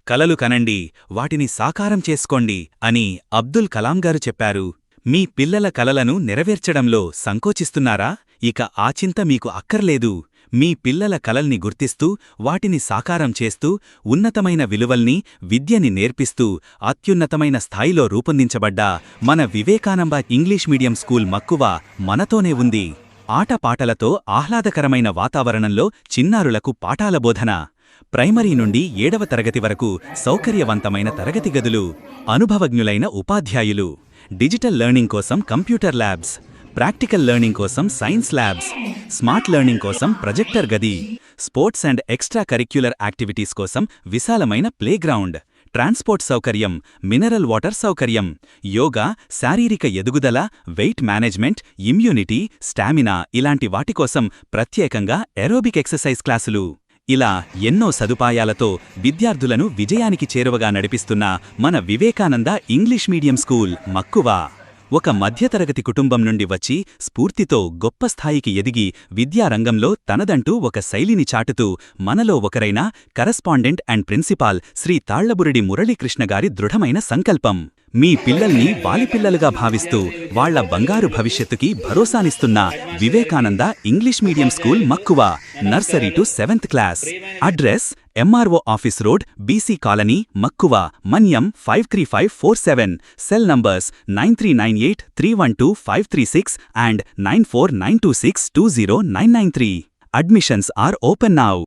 కలలు కనండి, వాటిని సాకారం చేసుకోండి అని అబ్దుల్ కలాం గారు చెప్పారు. మీ పిల్లల కలలను నెరవేర్చడంలో సంకోచిస్తున్నారా? ఇక ఆ చింత మీకు అక్కర్లేదు. మీ పిల్లల కలల్ని గుర్తిస్తూ, వాటిని సాకారం చేస్తూ, ఉన్నతమైన విలువల్ని, విద్యని నేర్పిస్తూ, అత్యున్నతమైన స్థాయిలో రూపొందించబడ్డ మన వివేకానంద ఇంగ్లీష్ మీడియం స్కూల్ మక్కువ మనతోనే ఉంది. ఆటపాటలతో ఆహ్లాదకరమైన వాతావరణంలో చిన్నారులకు పాఠాల బోధన, ప్రైమరీ నుండి 7వ తరగతి వరకు సౌకర్యవంతమైన తరగతి గదులు, అనుభవజ్ఞులైన ఉపాధ్యాయులు, డిజిటల్ లెర్నింగ్ కోసం కంప్యూటర్ ల్యాబ్స్, ప్రాక్టికల్ లెర్నింగ్ కోసం సైన్స్ ల్యాబ్స్, స్మార్ట్ లెర్నింగ్ కోసం ప్రొజెక్టర్ గది, sports and extra curricular activities కోసం విశాలమైన ప్లేగ్రౌండ్, ట్రాన్స్పోర్ట్ సౌకర్యం, మినరల్ వాటర్ సౌకర్యం, యోగా, శారీరక ఎదుగుదల, వెయిట్ మేనేజ్మెంట్, ఇమ్యూనిటీ, స్టామినా ఇలాంటి వాటి కోసం ప్రత్యేకంగా ఏరోబిక్ ఎక్సర్సైజ్ క్లాసులు. ఇలా ఎన్నో సదుపాయాలతో విద్యార్థులను విజయానికి చేరువగా నడిపిస్తున్న మన వివేకానంద ఇంగ్లీష్ మీడియం స్కూల్ మక్కువ. ఒక మధ్యతరగతి కుటుంబం నుండి వచ్చి స్ఫూర్తితో గొప్ప స్థాయికి ఎదిగి విద్యారంగంలో తనదంటూ ఒక శైలిని చాటుతూ మనలో ఒకరైన correspondent and principal Shri Tallaburidi Muralikrishna గారి దృఢమైన సంకల్పం. మీ పిల్లల్ని వాలిపిల్లలుగా భావిస్తూ వాళ్ల బంగారు భవిష్యత్తుకి భరోసానిస్తున్న వివేకానంద ఇంగ్లీష్ మీడియం స్కూల్ మక్కువ, nursery to 7th class. Address MRO office road, BC colony, మక్కువ, మన్యం 53547. Cell numbers 9398312536 and 94926209993. Admissions are open now.